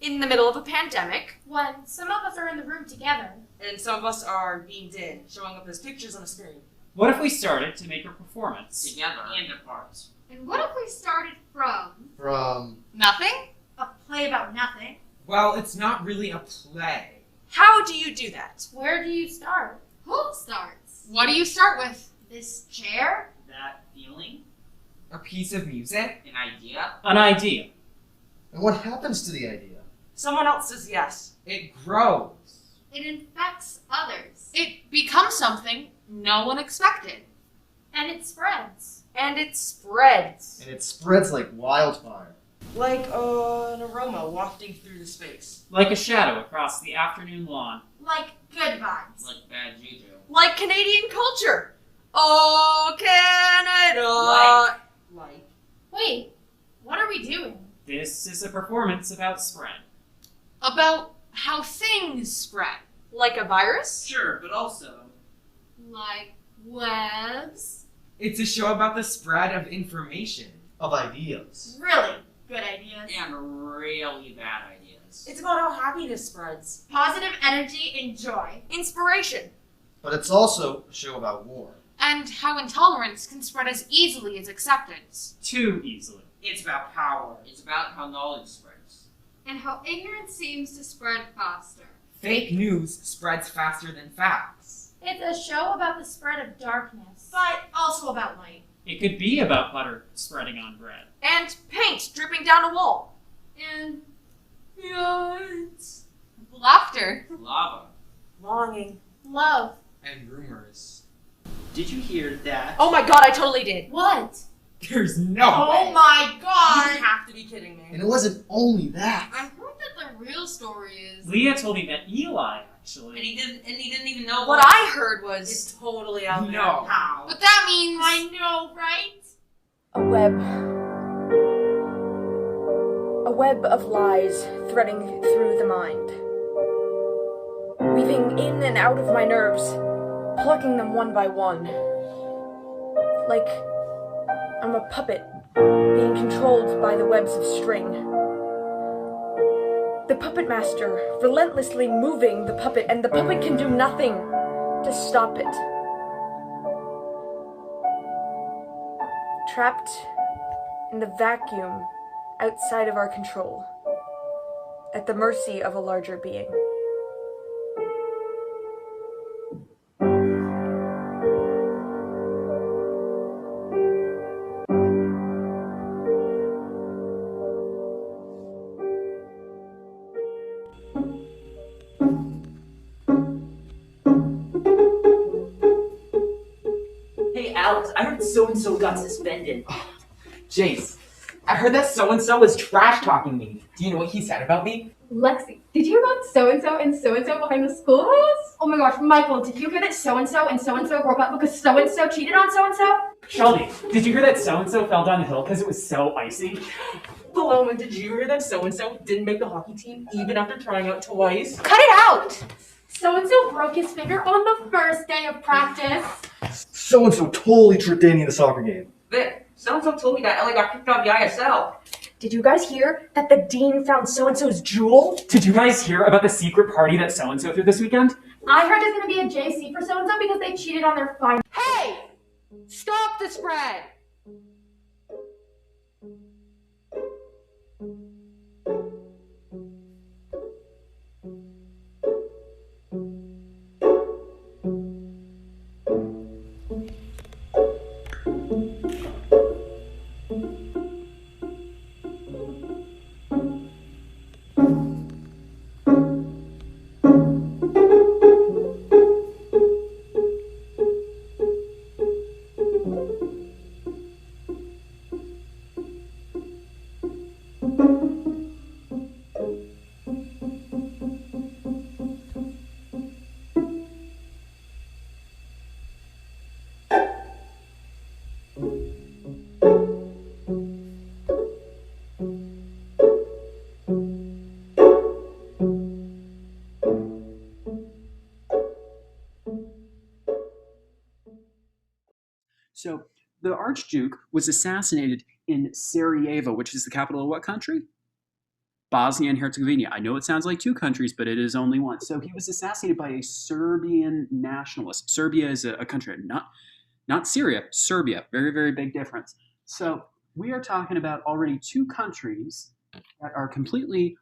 In the middle of a pandemic. When some of us are in the room together. And some of us are beamed in, showing up as pictures on a screen. What if we started to make a performance? Together and apart. And what if we started from... Nothing? A play about nothing? Well, it's not really a play. How do you do that? Where do you start? Who starts? What do you start with? This chair? That feeling? A piece of music? An idea? An idea. And what happens to the idea? Someone else says yes. It grows. It infects others. It becomes something no one expected. And it spreads. And it spreads. And it spreads like wildfire. Like an aroma wafting through the space. Like a shadow across the afternoon lawn. Like good vibes. Like bad juju. Like Canadian culture. Oh, Canada! Like. Wait, what are we doing? This is a performance about spread. About how things spread. Like a virus? Sure, but also... Like webs? It's a show about the spread of information. Of ideas. Really good ideas. And really bad ideas. It's about how happiness spreads. Positive energy and joy. Inspiration. But it's also a show about war. And how intolerance can spread as easily as acceptance. Too easily. It's about power. It's about how knowledge spreads. And how ignorance seems to spread faster. Fake news spreads faster than facts. It's a show about the spread of darkness. But also about light. It could be about butter spreading on bread. And paint dripping down a wall. And Yikes. Laughter. Lava. Longing. love. And rumors. Did you hear that? Oh my god, I totally did. What? There's no way. Oh my You god! have to be kidding me. And it wasn't only that. I heard that the real story is... Leah told me that Eli, actually. And he didn't even know What I heard was It's totally out there. No. How? But that means... I know, right? A web. A web of lies threading through the mind. Weaving in and out of my nerves, plucking them one by one. Like I'm a puppet being controlled by the webs of string. The puppet master relentlessly moving the puppet, and the puppet can do nothing to stop it. Trapped in the vacuum outside of our control, at the mercy of a larger being. Hey Alex, I heard so-and-so got suspended. Jace, I heard that so-and-so was trash-talking me. Do you know what he said about me? Lexi, did you hear about so-and-so and so-and-so behind the schoolhouse? Oh my gosh, Michael, did you hear that so-and-so and so-and-so broke up because so-and-so cheated on so-and-so? Shelby, did you hear that so-and-so fell down the hill because it was so icy? Paloma, did you hear that so-and-so didn't make the hockey team even after trying out twice? Cut it out! So-and-so broke his finger on the first day of practice. So-and-so totally tricked Danny in the soccer game. Vic, so-and-so told me that Ellie got kicked off the ISL. Did you guys hear that the dean found so-and-so's jewel? Did you guys hear about the secret party that so-and-so threw this weekend? I heard there's gonna be a JC for so-and-so because they cheated on their final. Hey! Stop the spread! So the Archduke was assassinated in Sarajevo, which is the capital of what country? Bosnia and Herzegovina. I know it sounds like two countries, but it is only one. So he was assassinated by a Serbian nationalist. Serbia is a country, not Syria, Serbia. Very, very big difference. So we are talking about already two countries that are completely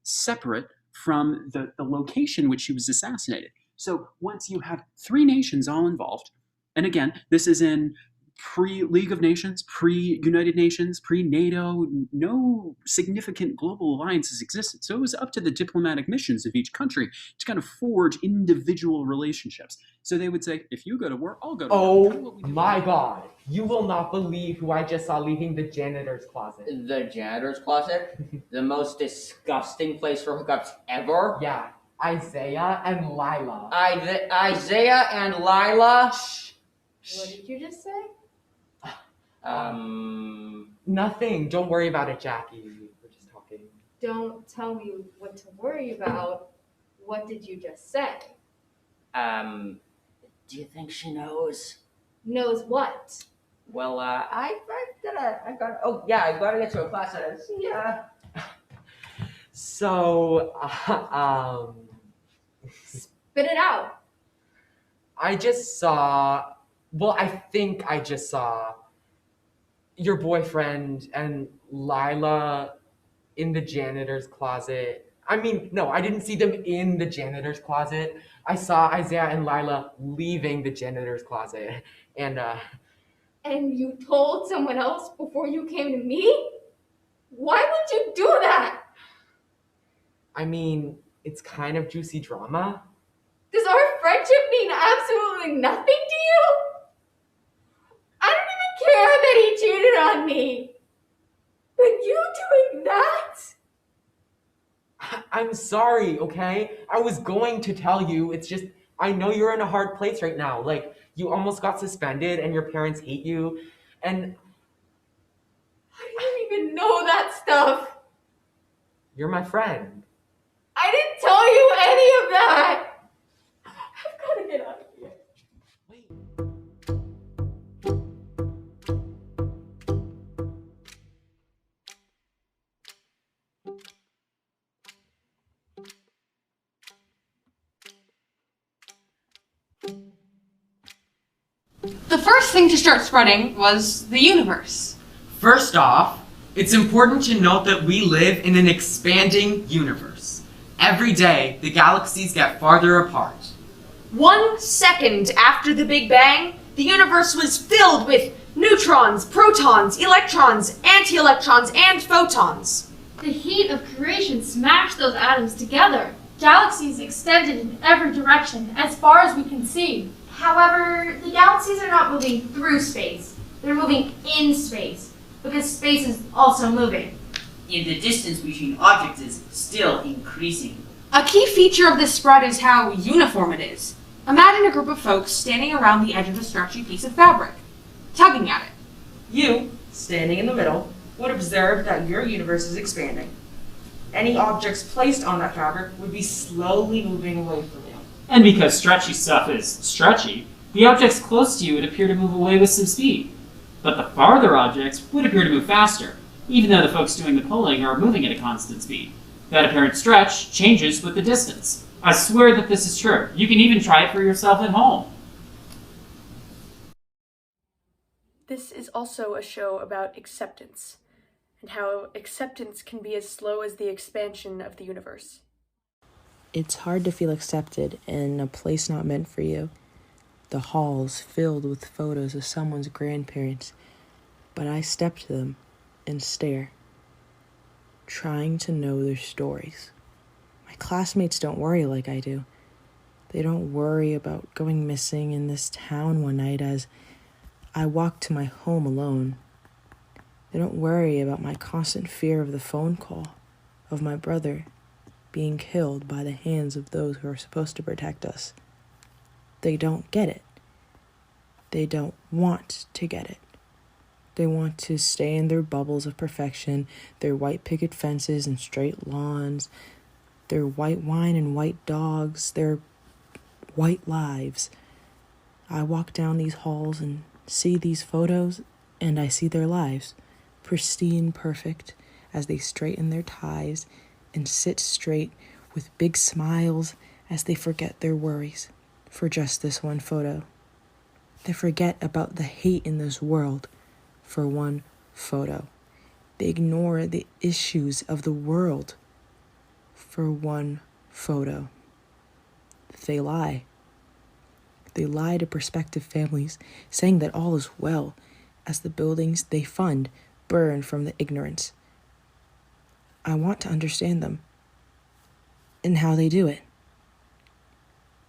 separate from the location which he was assassinated. So once you have three nations all involved, and again, this is in pre-League of Nations, pre-United Nations, pre-NATO, no significant global alliances existed. So it was up to the diplomatic missions of each country to kind of forge individual relationships. So they would say, if you go to war, I'll go to war. Oh my god. You will not believe who I just saw leaving the janitor's closet. The janitor's closet? The most disgusting place for hookups ever? Yeah, Isaiah and Lila. Isaiah and Lila? What did you just say? Nothing. Don't worry about it, Jackie. We're just talking. Don't tell me what to worry about. What did you just say? Do you think she knows? Knows what? Well, I gotta get to a class. Yeah. So, Spit it out. I think I just saw your boyfriend and Lila in the janitor's closet. I mean, no, I didn't see them in the janitor's closet. I saw Isaiah and Lila leaving the janitor's closet. And you told someone else before you came to me? Why would you do that? I mean, it's kind of juicy drama. Does our friendship mean absolutely nothing to you? I don't even care that he cheated on me. But you doing that? I'm sorry, okay? I was going to tell you. It's just, I know you're in a hard place right now. Like, you almost got suspended and your parents hate you. And I didn't even know that stuff. you're my friend. I didn't tell you any of that. I've got to get out of here. Wait. The first thing to start spreading was the universe. First off, it's important to note that we live in an expanding universe. Every day, the galaxies get farther apart. 1 second after the Big Bang, the universe was filled with neutrons, protons, electrons, anti-electrons, and photons. The heat of creation smashed those atoms together. Galaxies extended in every direction, as far as we can see. However, the galaxies are not moving through space. They're moving in space, because space is also moving. And the distance between objects is still increasing. A key feature of this spread is how uniform it is. Imagine a group of folks standing around the edge of a stretchy piece of fabric, tugging at it. You, standing in the middle, would observe that your universe is expanding. Any objects placed on that fabric would be slowly moving away from you. And because stretchy stuff is stretchy, the objects close to you would appear to move away with some speed. But the farther objects would appear to move faster, even though the folks doing the pulling are moving at a constant speed. That apparent stretch changes with the distance. I swear that this is true. You can even try it for yourself at home. This is also a show about acceptance, and how acceptance can be as slow as the expansion of the universe. It's hard to feel accepted in a place not meant for you. The halls filled with photos of someone's grandparents, but I step to them and stare, trying to know their stories. My classmates don't worry like I do. They don't worry about going missing in this town one night as I walk to my home alone. They don't worry about my constant fear of the phone call, of my brother being killed by the hands of those who are supposed to protect us. They don't get it. They don't want to get it. They want to stay in their bubbles of perfection, their white picket fences and straight lawns, their white wine and white dogs, their white lives. I walk down these halls and see these photos, and I see their lives, pristine, perfect, as they straighten their ties and sit straight with big smiles as they forget their worries for just this one photo. They forget about the hate in this world for one photo. They ignore the issues of the world for one photo. They lie. They lie to prospective families, saying that all is well as the buildings they fund burn from the ignorance. I want to understand them and how they do it.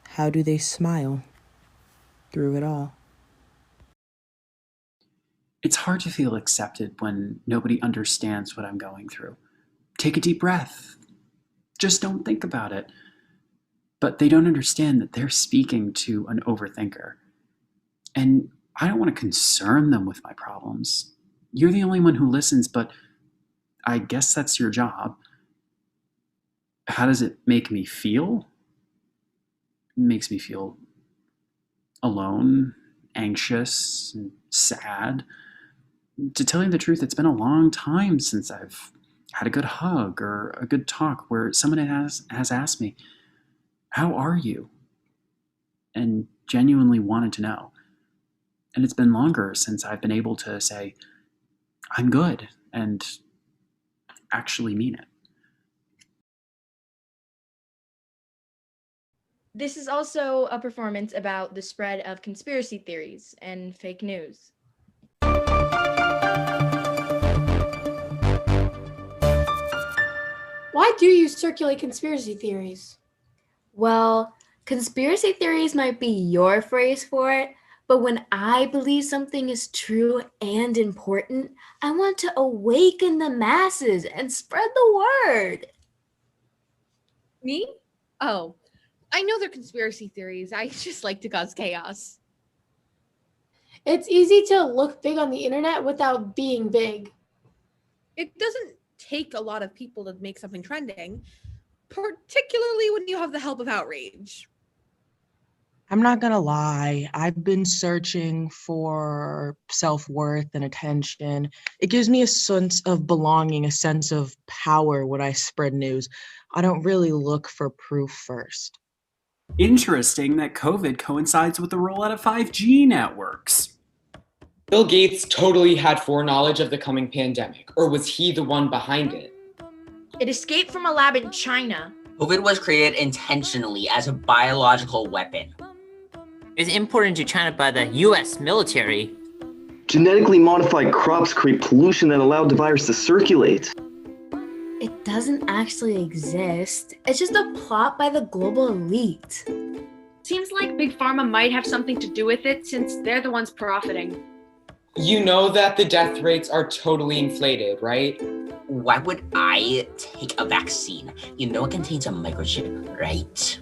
How do they smile through it all? It's hard to feel accepted when nobody understands what I'm going through. Take a deep breath. Just don't think about it. But they don't understand that they're speaking to an overthinker. And I don't want to concern them with my problems. You're the only one who listens, but I guess that's your job. How does it make me feel? It makes me feel alone, anxious, and sad. To tell you the truth, it's been a long time since I've had a good hug or a good talk where someone has asked me, "How are you?" and genuinely wanted to know. And it's been longer since I've been able to say, "I'm good," and actually mean it. This is also a performance about the spread of conspiracy theories and fake news. Why do you circulate conspiracy theories? Well, conspiracy theories might be your phrase for it, but when I believe something is true and important, I want to awaken the masses and spread the word. Me? Oh, I know they're conspiracy theories. I just like to cause chaos. It's easy to look big on the internet without being big. It doesn't take a lot of people to make something trending, particularly when you have the help of outrage. I'm not gonna lie, I've been searching for self-worth and attention. It gives me a sense of belonging, a sense of power when I spread news. I don't really look for proof first. Interesting that COVID coincides with the rollout of 5G networks. Bill Gates totally had foreknowledge of the coming pandemic, or was he the one behind it? It escaped from a lab in China. COVID was created intentionally as a biological weapon. It was imported into China by the US military. Genetically modified crops create pollution that allowed the virus to circulate. It doesn't actually exist. It's just a plot by the global elite. Seems like Big Pharma might have something to do with it since they're the ones profiting. You know that the death rates are totally inflated, right? Why would I take a vaccine? You know it contains a microchip, right?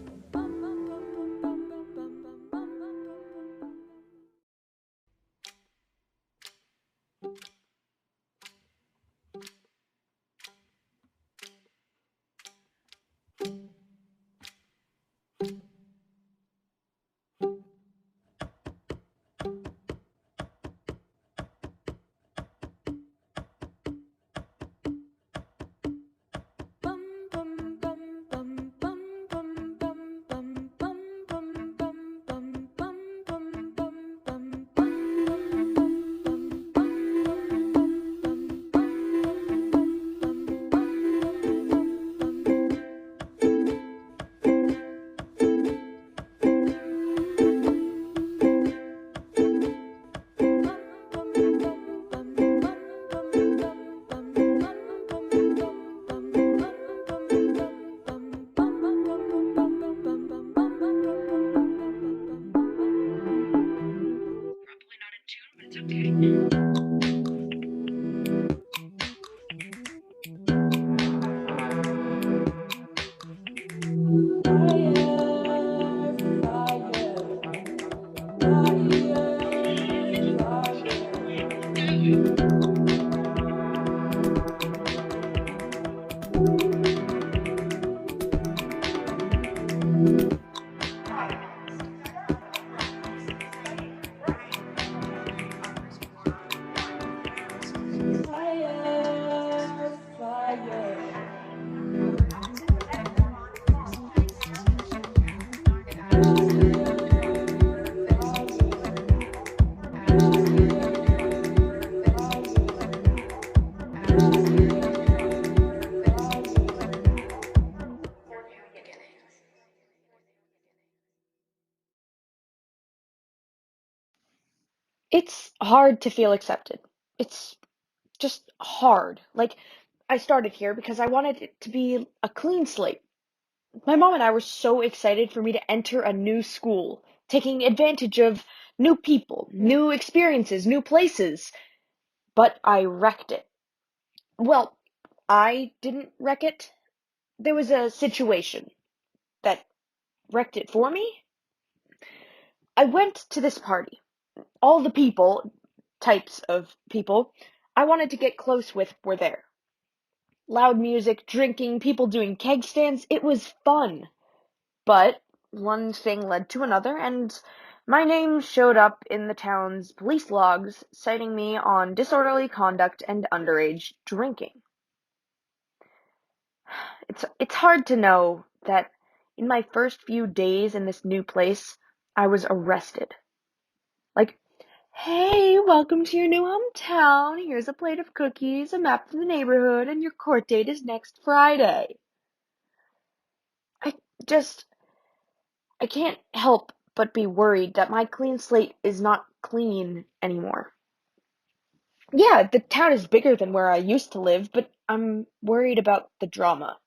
It's hard to feel accepted. It's just hard. Like, I started here because I wanted it to be a clean slate. My mom and I were so excited for me to enter a new school, taking advantage of new people, new experiences, new places. But I wrecked it. Well, I didn't wreck it. There was a situation that wrecked it for me. I went to this party. All the people, types of people, I wanted to get close with were there. Loud music, drinking, people doing keg stands. It was fun. But one thing led to another, and my name showed up in the town's police logs, citing me on disorderly conduct and underage drinking. It's hard to know that in my first few days in this new place, I was arrested. Like, hey, welcome to your new hometown. Here's a plate of cookies, a map of the neighborhood, and your court date is next Friday. I can't help but be worried that my clean slate is not clean anymore. Yeah, the town is bigger than where I used to live, but I'm worried about the drama.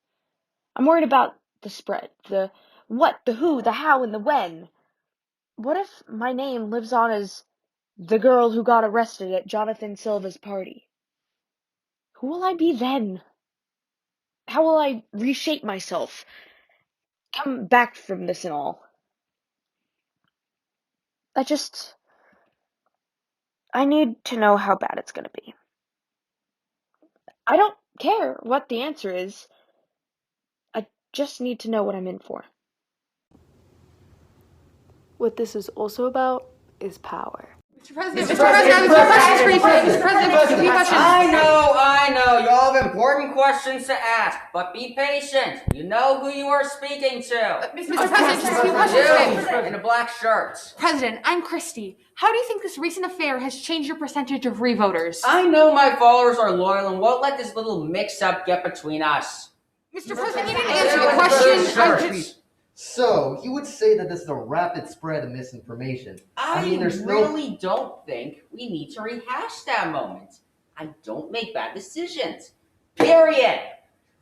I'm worried about the spread, the what, the who, the how, and the when. What if my name lives on as the girl who got arrested at Jonathan Silva's party? Who will I be then? How will I reshape myself? Come back from this and all? I need to know how bad it's gonna be. I don't care what the answer is. I just need to know what I'm in for. What this is also about is power. Mr. President, I know, you all have important questions to ask, but be patient. You know who you are speaking to. Mr. President, just a few questions. You, in a black shirt. President, I'm Christy. How do you think this recent affair has changed your percentage of revoters? I know my followers are loyal and won't let this little mix-up get between us. Mr. President, you didn't answer the question. So, you would say that this is a rapid spread of misinformation. I mean, there's really don't think we need to rehash that moment. I don't make bad decisions. Period.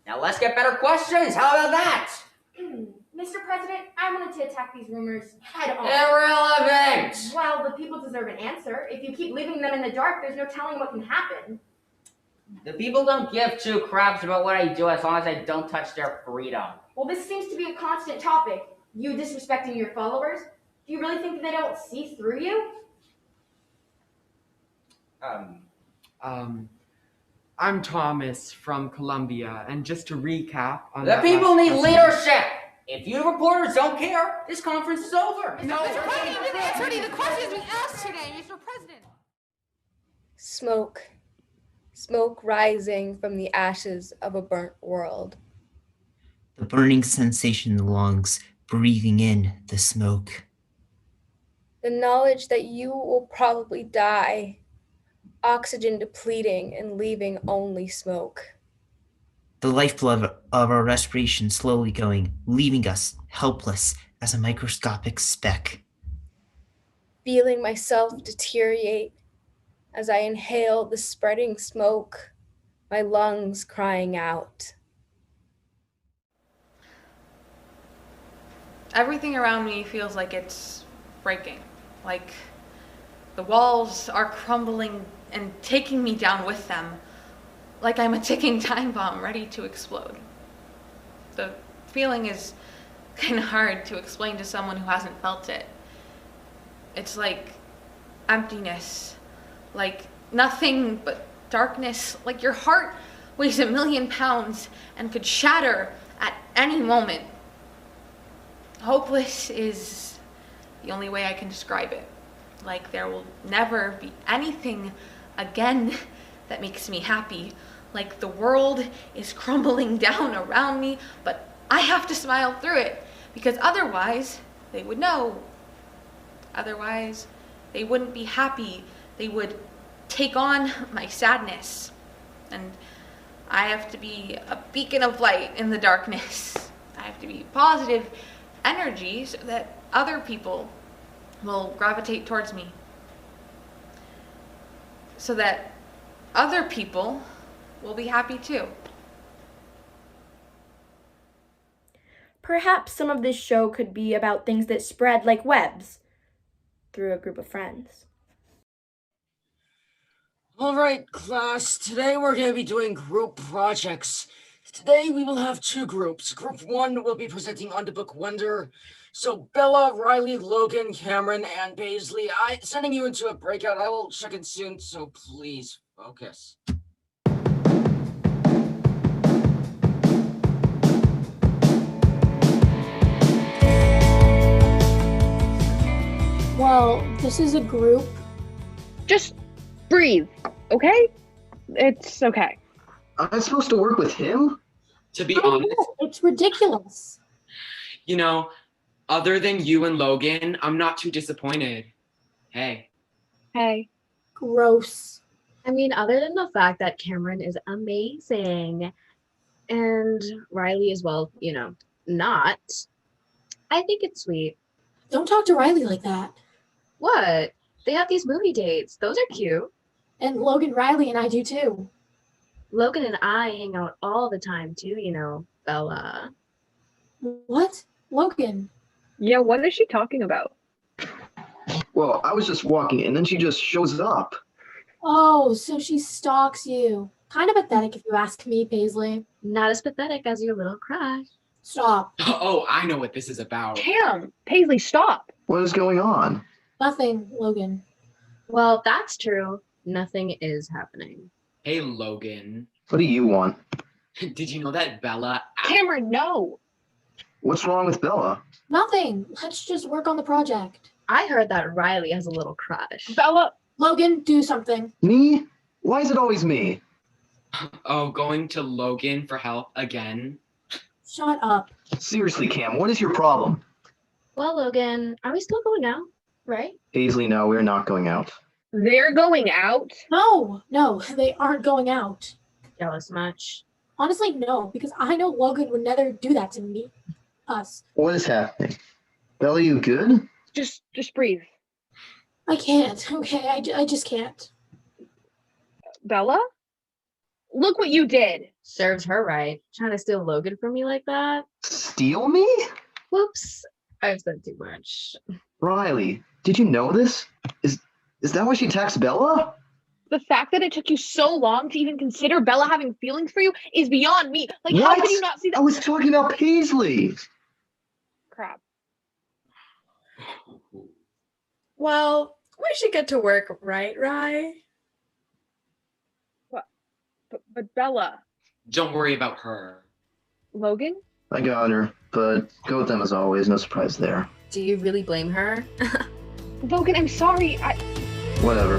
Now let's get better questions. How about that? Mr. President, I wanted to attack these rumors head on. Irrelevant! Well, the people deserve an answer. If you keep leaving them in the dark, there's no telling what can happen. The people don't give two craps about what I do as long as I don't touch their freedom. Well, this seems to be a constant topic. You disrespecting your followers? Do you really think they don't see through you? I'm Thomas from Columbia, and just to recap on the people need leadership! If you reporters don't care, this conference is over. No, Mr. President, you didn't answer any of the questions we asked today, Mr. President. Smoke. Smoke rising from the ashes of a burnt world. The burning sensation in the lungs, breathing in the smoke. The knowledge that you will probably die, oxygen depleting and leaving only smoke. The lifeblood of our respiration slowly going, leaving us helpless as a microscopic speck. Feeling myself deteriorate as I inhale the spreading smoke, my lungs crying out. Everything around me feels like it's breaking, like the walls are crumbling and taking me down with them, like I'm a ticking time bomb ready to explode. The feeling is kind of hard to explain to someone who hasn't felt it. It's like emptiness, like nothing but darkness, like your heart weighs 1,000,000 pounds and could shatter at any moment. Hopeless is the only way I can describe it. Like there will never be anything again that makes me happy. Like the world is crumbling down around me, but I have to smile through it because otherwise they would know. Otherwise they wouldn't be happy. They would take on my sadness. And I have to be a beacon of light in the darkness. I have to be positive energy so that other people will gravitate towards me. so that other people will be happy too. Perhaps some of this show could be about things that spread like webs through a group of friends. Alright, class, today we're going to be doing group projects. Today we will have two groups. Group 1 will be presenting on the book Wonder. So Bella, Riley, Logan, Cameron, and Paisley, sending you into a breakout. I will check in soon, so please focus. Well, this is a group. Just breathe, okay? It's okay. I'm supposed to work with him? To be honest, It's ridiculous. you know, other than you and Logan, I'm not too disappointed. Hey. Hey. Gross. I mean, other than the fact that Cameron is amazing and Riley is, well, not, I think it's sweet. Don't talk to Riley like that. What? They have these movie dates. Those are cute. And Logan, Riley, and I do too. Logan and I hang out all the time too, Bella. What? Logan? Yeah, what is she talking about? Well, I was just walking and then she just shows up. Oh, so she stalks you. Kind of pathetic if you ask me, Paisley. Not as pathetic as your little crush. Stop. Oh, I know what this is about. Cam, Paisley, stop. What is going on? Nothing, Logan. Well, that's true. Nothing is happening. Hey, Logan. What do you want? Did you know that Bella... Cameron, no. What's wrong with Bella? Nothing. Let's just work on the project. I heard that Riley has a little crush. Bella. Logan, do something. Me? Why is it always me? Oh, going to Logan for help again? Shut up. Seriously, Cam, what is your problem? Well, Logan, are we still going out? Right? Paisley, no, we're not going out. They're going out? No, they aren't going out. Jealous much? Honestly, no, because I know Logan would never do that to me. Us. What is happening? Bella, you good? Just breathe. I can't, okay? I just can't. Bella? Look what you did. Serves her right. Trying to steal Logan from me like that? Steal me? Whoops. I've said too much. Riley, did you know this? Is that why she texted Bella? The fact that it took you so long to even consider Bella having feelings for you is beyond me. Like, What? how could you not see that? I was talking about Paisley. Crap. Well, we should get to work, right, Rye? What? But Bella. Don't worry about her. Logan? I got her, but go with them as always. No surprise there. Do you really blame her? Logan, I'm sorry. Whatever.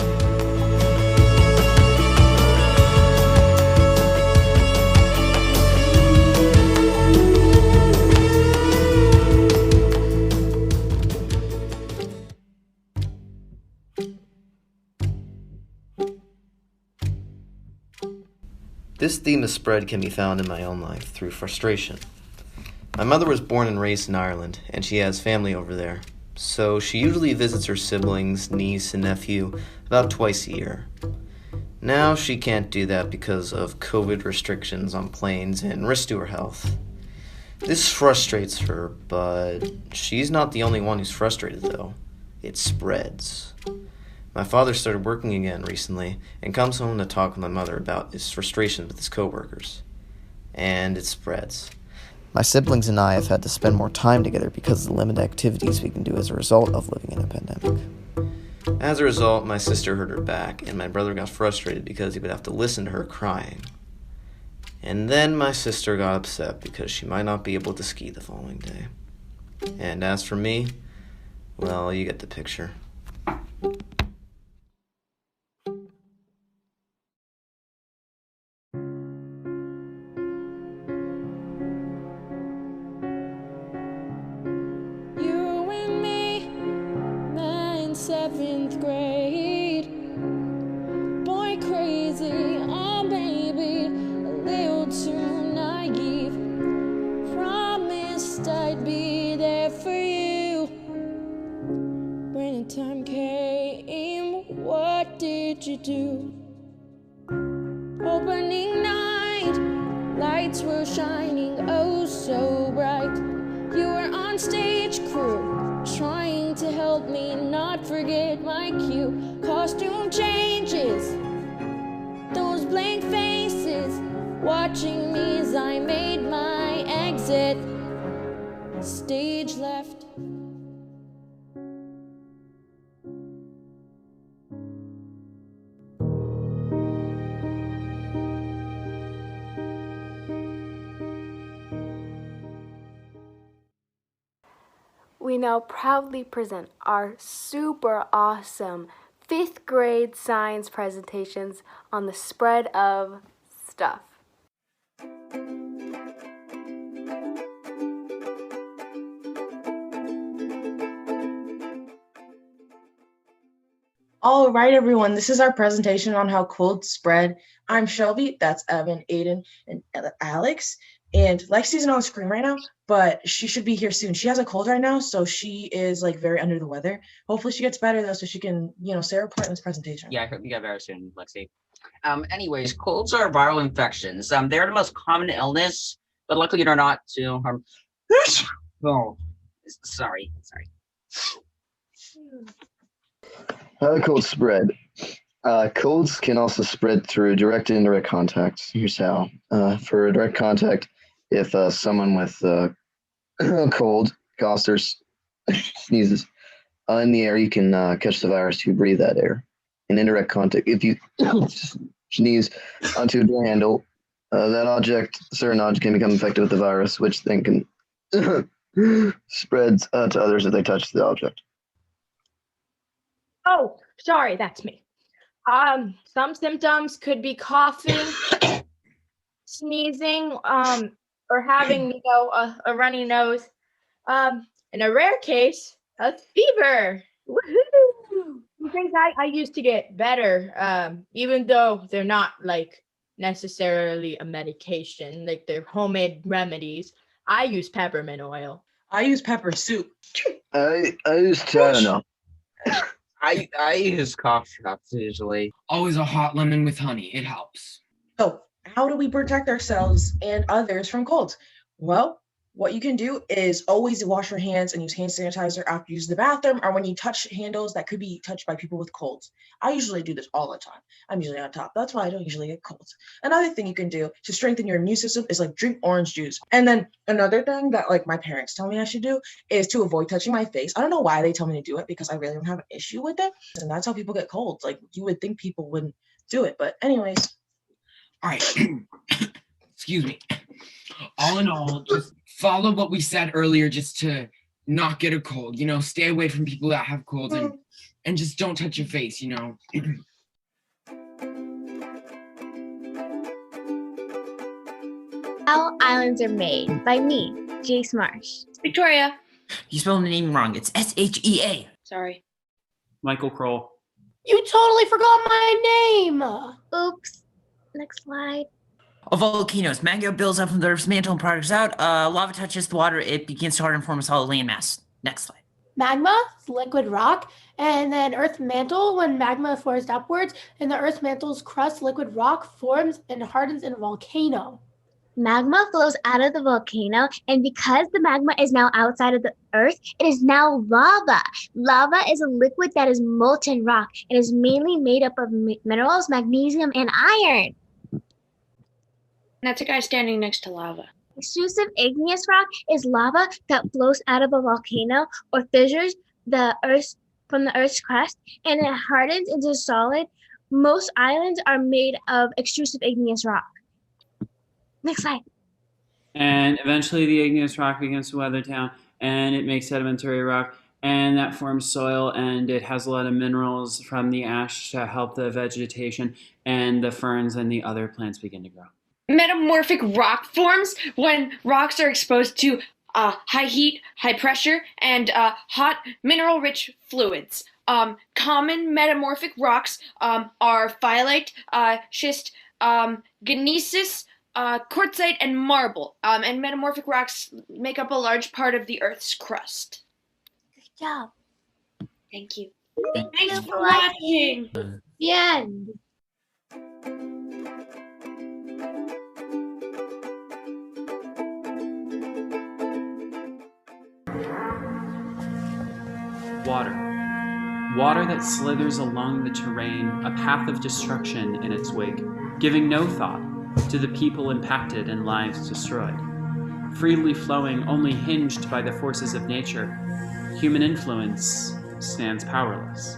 This theme of spread can be found in my own life through frustration. My mother was born and raised in Ireland, and she has family over there. So she usually visits her siblings, niece, and nephew about twice a year. Now she can't do that because of COVID restrictions on planes and risk to her health. This frustrates her, but she's not the only one who's frustrated though. It spreads. My father started working again recently and comes home to talk with my mother about his frustrations with his coworkers. And it spreads. My siblings and I have had to spend more time together because of the limited activities we can do as a result of living in a pandemic. As a result, my sister hurt her back, and my brother got frustrated because he would have to listen to her crying. And then my sister got upset because she might not be able to ski the following day. And as for me, well, you get the picture. You and me, 7th grade. Boy crazy, oh baby, a little too naive. Promised I'd be there for you, When the time came, what did you do? Opening night, lights were shining oh so bright. You were on stage crew, trying to help me not forget my cue. Costume changes, those blank faces, watching me as I made my exit. Stage left. We now proudly present our super awesome 5th grade science presentations on the spread of stuff. All right, everyone, this is our presentation on how colds spread. I'm Shelby, that's Evan, Aiden, and Alex. And Lexi's not on the screen right now, but she should be here soon. She has a cold right now, so she is like very under the weather. Hopefully she gets better though, so she can, say her part in this presentation. Yeah, I hope you get better soon, Lexi. Anyways, colds are viral infections. They're the most common illness, but luckily they're not too harm. Oh, sorry. How do colds spread? Colds can also spread through direct and indirect contact. Here's how. For direct contact, if someone with a cold coughs or sneezes in the air, you can catch the virus to breathe that air. In indirect contact, if you sneeze onto a door handle, certain object can become infected with the virus, which then can spread to others if they touch the object. Oh, sorry, that's me. Some symptoms could be coughing, sneezing, or having, a runny nose. In a rare case, a fever. Woohoo! Things I used to get better, even though they're not like necessarily a medication, like they're homemade remedies. I use peppermint oil. I use pepper soup. I use Tylenol. I use cough drops usually. Always a hot lemon with honey. It helps. So, how do we protect ourselves and others from colds? Well, what you can do is always wash your hands and use hand sanitizer after you use the bathroom or when you touch handles that could be touched by people with colds. I usually do this all the time. I'm usually on top. That's why I don't usually get colds. Another thing you can do to strengthen your immune system is drink orange juice. And then another thing that my parents tell me I should do is to avoid touching my face. I don't know why they tell me to do it because I really don't have an issue with it. And that's how people get colds. You would think people wouldn't do it. But anyways. All right. Excuse me. All in all, just follow what we said earlier just to not get a cold. Stay away from people that have colds and just don't touch your face, How Islands Are Made by me, Jace Marsh. Victoria. You spelled the name wrong. It's S-H-E-A. Sorry. Michael Kroll. You totally forgot my name. Oops. Next slide. Volcanoes. Magma builds up from the Earth's mantle and products out. Lava touches the water. It begins to harden and form a solid landmass. Next slide. Magma, liquid rock, and then Earth mantle. When magma flows upwards, and the Earth mantle's crust, liquid rock, forms and hardens in a volcano. Magma flows out of the volcano, and because the magma is now outside of the Earth, it is now lava. Lava is a liquid that is molten rock. It is mainly made up of minerals, magnesium, and iron. That's a guy standing next to lava. Extrusive igneous rock is lava that flows out of a volcano or fissures from the Earth's crust, and it hardens into solid. Most islands are made of extrusive igneous rock. Next slide. And eventually the igneous rock begins to weather down and it makes sedimentary rock, and that forms soil, and it has a lot of minerals from the ash to help the vegetation, and the ferns and the other plants begin to grow. Metamorphic rock forms when rocks are exposed to high heat, high pressure, and hot mineral-rich fluids. Common metamorphic rocks are phyllite, schist, gneiss, quartzite, and marble. And metamorphic rocks make up a large part of the Earth's crust. Good job. Thank you. Thanks for watching. The end. Water. Water that slithers along the terrain, a path of destruction in its wake, giving no thought to the people impacted and lives destroyed. Freely flowing, only hinged by the forces of nature, human influence stands powerless.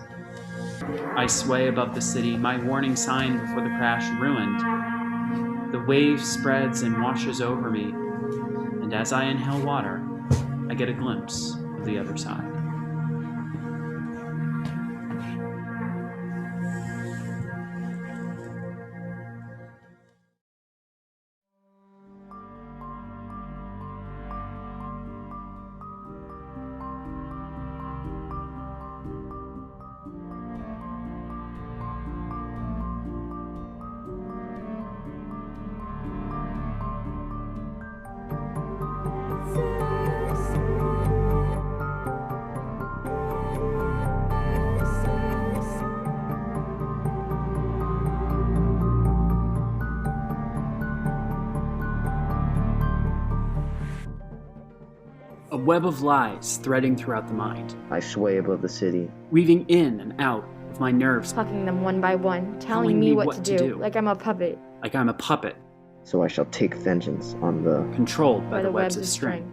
I sway above the city, my warning sign before the crash ruined. The wave spreads and washes over me, and as I inhale water, I get a glimpse of the other side. A web of lies threading throughout the mind. I sway above the city, weaving in and out of my nerves, Plucking them one by one, telling me what to do, like I'm a puppet. like I'm a puppet, so I shall take vengeance on the controlled by the webs of string.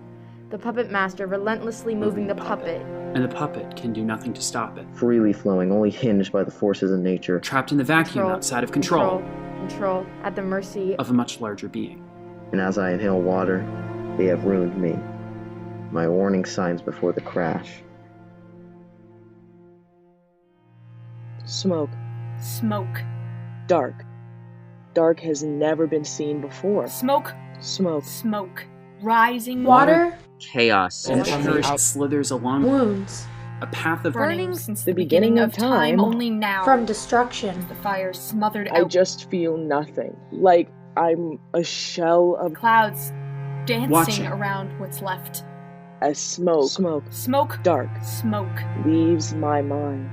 The puppet master relentlessly moving the puppet. And the puppet can do nothing to stop it. freely flowing, only hinged by the forces of nature. Trapped in the vacuum outside of control Control at the mercy of a much larger being. And as I inhale water, they have ruined me. My warning signs before the crash. Smoke. Smoke. Dark. Dark has never been seen before. Smoke. Smoke. Smoke. Rising Water. Chaos. And courage slithers along Wounds. a path of burning since the beginning of time. only now. From destruction. the fire smothered I out. just feel nothing. Like I'm a shell of Clouds dancing Watching. around what's left. as smoke. Smoke. Smoke. Dark. Smoke. Leaves my mind.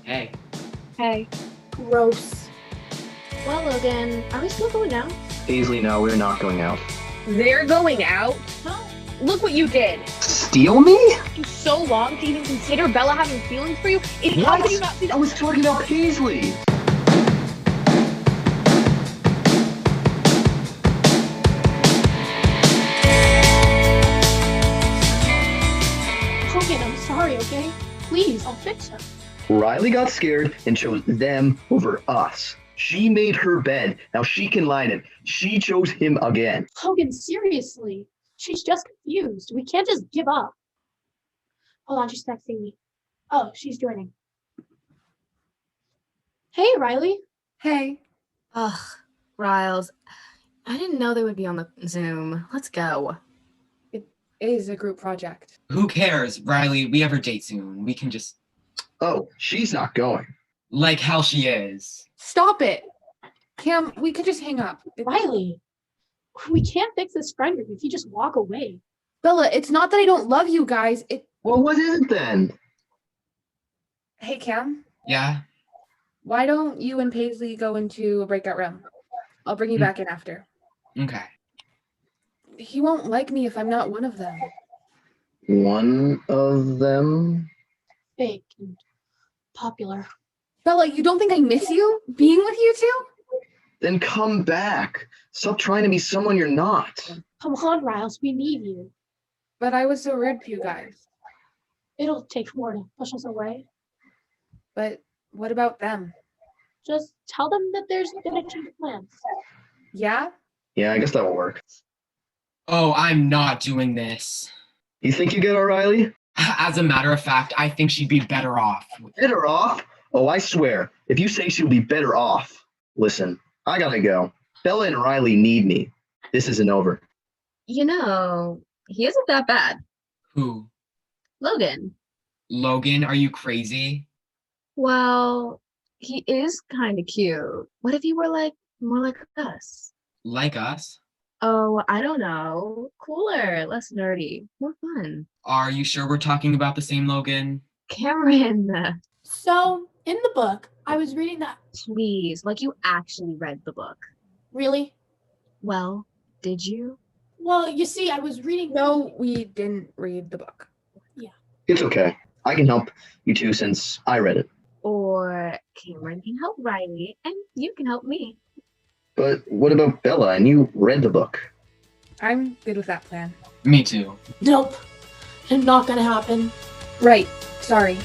Hey. Hey. Gross. Well, Logan, are we still going out? Paisley, no, we're not going out. They're going out? Look what you did. Steal me? It took so long to even consider Bella having feelings for you. How could you not see that? I was talking about Paisley. Logan, I'm sorry, okay? Please, I'll fix her. Riley got scared and chose them over us. She made her bed. Now she can lie in it. She chose him again. Logan, seriously. She's just confused. We can't just give up. Hold on, she's texting me. Oh, she's joining. Hey, Riley. Hey. Ugh, Riles. I didn't know they would be on the Zoom. Let's go. It is a group project. Who cares, Riley? We have her date soon. We can just. Oh, she's not going. Like how she is. Stop it. Cam, we could just hang up. Riley, we can't fix this friend group if you just walk away. Bella, it's not that I don't love you guys. Well, what is it then? Hey, Cam, Yeah? why don't you and Paisley go into a breakout room? I'll bring you back in after. Okay. He won't like me if I'm not one of them. One of them? Fake and popular. Bella, you don't think I miss you? Being with you two? Then come back. Stop trying to be someone you're not. Come on, Riles, we need you. But I was so rude to you guys. It'll take more to push us away. But what about them? Just tell them that there's been a change of plans. Yeah? Yeah, I guess that will work. Oh, I'm not doing this. You think you get O'Reilly? As a matter of fact, I think she'd be better off. Better off? Oh, I swear, if you say she'll be better off. Listen, I gotta go. Bella and Riley need me. This isn't over. You know, he isn't that bad. Who? Logan. Logan, are you crazy? Well, he is kind of cute. What if he were like More like us. Like us? Oh, I don't know. Cooler, less nerdy, more fun. Are you sure we're talking about the same Logan? Cameron, So, in the book, I was reading that. please, like you actually read the book. Really? Well, did you? Well, you see, I was reading. No, we didn't read the book. Yeah. It's okay. I can help you two since I read it. Or Cameron can help Riley, and you can help me. But what about Bella? And you read the book. I'm good with that plan. Me too. Nope. Not gonna happen. Right. Sorry.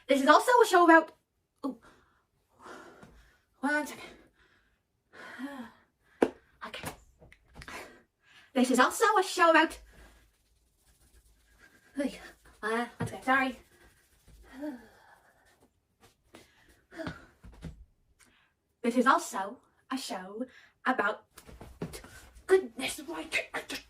This is also a show about. Oh. 1 second. Okay. This is also a show about. 1 second, sorry. This is also a show about. Goodness, why can't I just.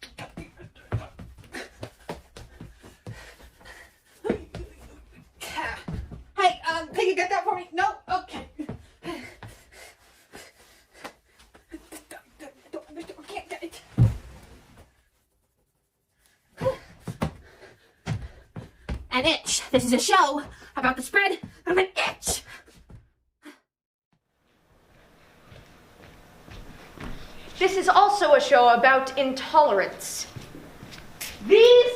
Hey, can you get that for me? No? Okay. I can't get it. An itch. This is a show about the spread of an itch. This is also a show about intolerance. These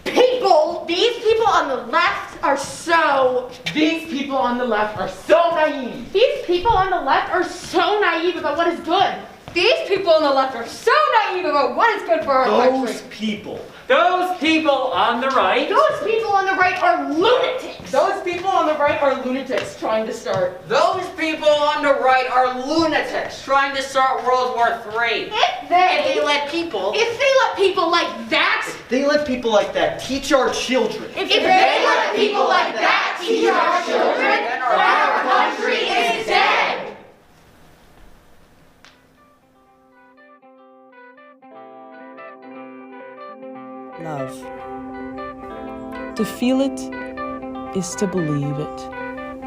people on the left are so... These people on the left are so naive. These people on the left are so naive about what is good. These people on the left are so naive about what is good for our country. Those people on the right. Those people on the right are lunatics. Those people on the right are lunatics trying to start. Those people on the right are lunatics trying to start World War III. If they let people like that, They let people like that teach our children. if they let people like that teach our children, our country is dead. Love. To feel it is to believe it.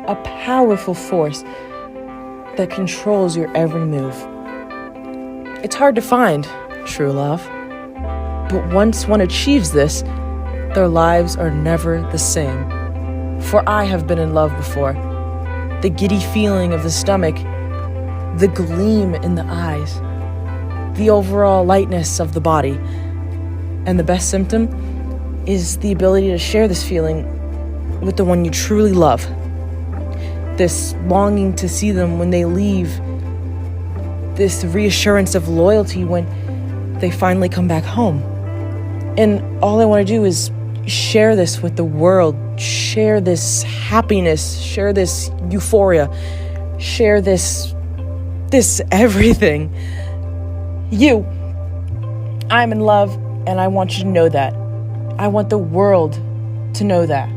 A powerful force that controls your every move. It's hard to find true love, but once one achieves this, their lives are never the same. For I have been in love before. The giddy feeling of the stomach, the gleam in the eyes, the overall lightness of the body. And the best symptom is the ability to share this feeling with the one you truly love. This longing to see them when they leave. This reassurance of loyalty when they finally come back home. And all I want to do is share this with the world. Share this happiness. Share this euphoria. Share this everything. I'm in love. And I want you to know that. I want the world to know that.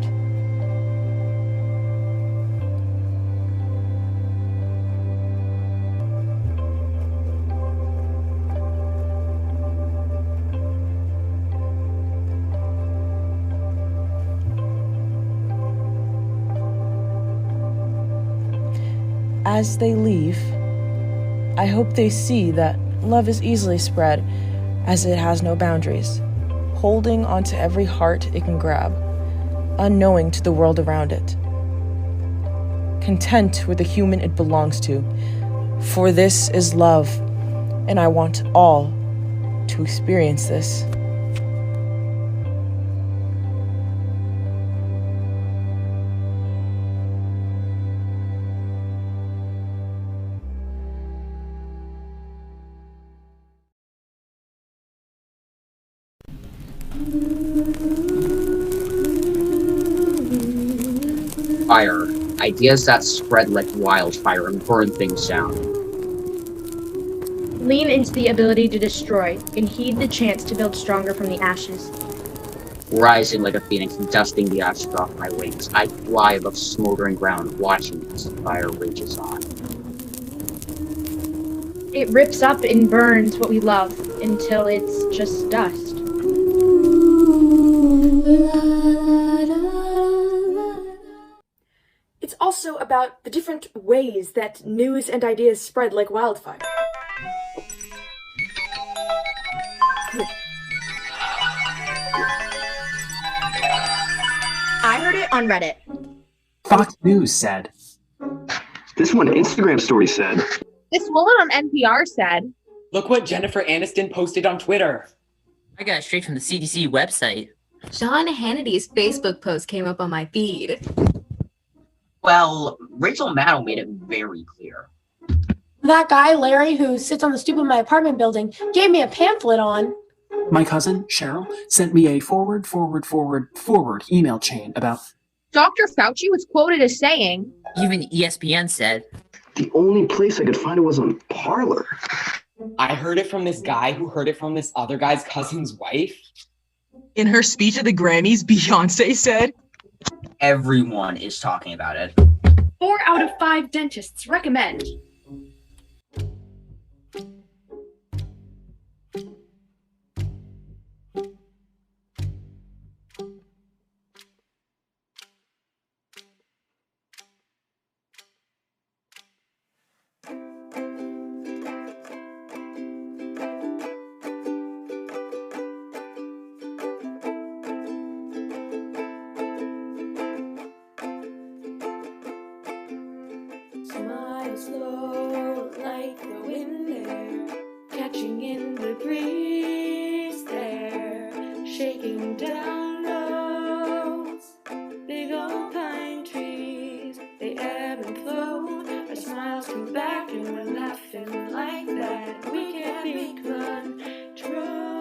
As they leave, I hope they see that love is easily spread, as it has no boundaries, holding onto every heart it can grab, unknowing to the world around it. Content with the human it belongs to, for this is love, and I want all to experience this. Fire. Ideas that spread like wildfire and burn things down. Lean into the ability to destroy and heed the chance to build stronger from the ashes. Rising like a phoenix and dusting the ashes off my wings, I fly above smoldering ground, watching as the fire rages on. It rips up and burns what we love until it's just dust. It's also about the different ways that news and ideas spread like wildfire. I heard it on Reddit. Fox News said. This one Instagram story said. This woman on NPR said. Look what Jennifer Aniston posted on Twitter. I got it straight from the CDC website. Sean Hannity's Facebook post came up on my feed. Well, Rachel Maddow made it very clear. That guy, Larry, who sits on the stoop of my apartment building, gave me a pamphlet on. My cousin, Cheryl, sent me a forward email chain about. Dr. Fauci was quoted as saying. Even ESPN said. The only place I could find it was on Parler. I heard it from this guy who heard it from this other guy's cousin's wife. In her speech at the Grammys, Beyonce said. Everyone is talking about it. 4 out of 5 dentists recommend. Smile slow like the wind there, catching in the breeze there, shaking down those big old pine trees. They ebb and flow, our smiles come back and we're laughing like that. We can't be controlled.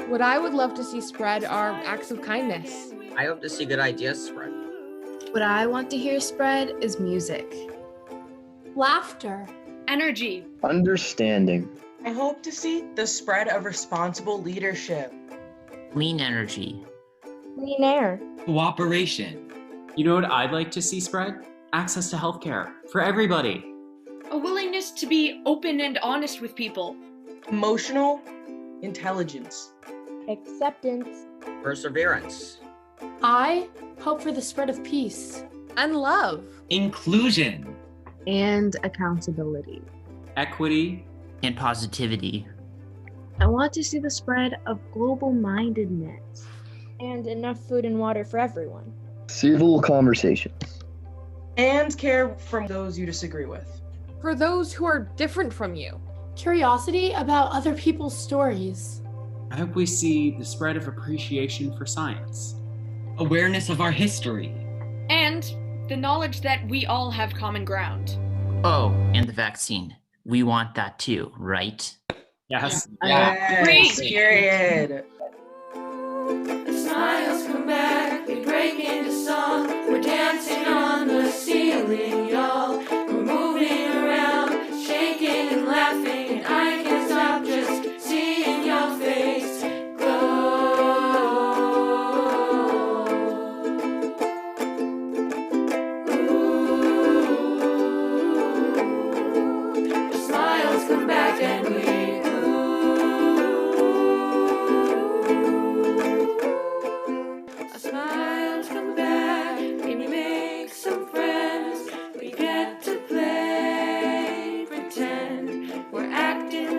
What I would love to see spread are acts of kindness. I hope to see good ideas spread. What I want to hear spread is music. Laughter. Energy. Understanding. I hope to see the spread of responsible leadership. Clean energy. Clean air. Cooperation. You know what I'd like to see spread? Access to healthcare for everybody. A willingness to be open and honest with people. Emotional intelligence. Acceptance. Perseverance. I hope for the spread of peace. And love. Inclusion. And accountability. Equity. And positivity. I want to see the spread of global mindedness. And enough food and water for everyone. Civil conversations. And care from those you disagree with. For those who are different from you. Curiosity about other people's stories. I hope we see the spread of appreciation for science. Awareness of our history. And the knowledge that we all have common ground. Oh, and the vaccine. We want that too, right? Yes. Yes, period. The smiles come back, they break into song. We're dancing on the ceiling, y'all. We're moving around, shaking and laughing, and I can't stop just seeing your face glow. Ooh, the smiles come back and we our smiles come back, and we make some friends. We get to play pretend. We're acting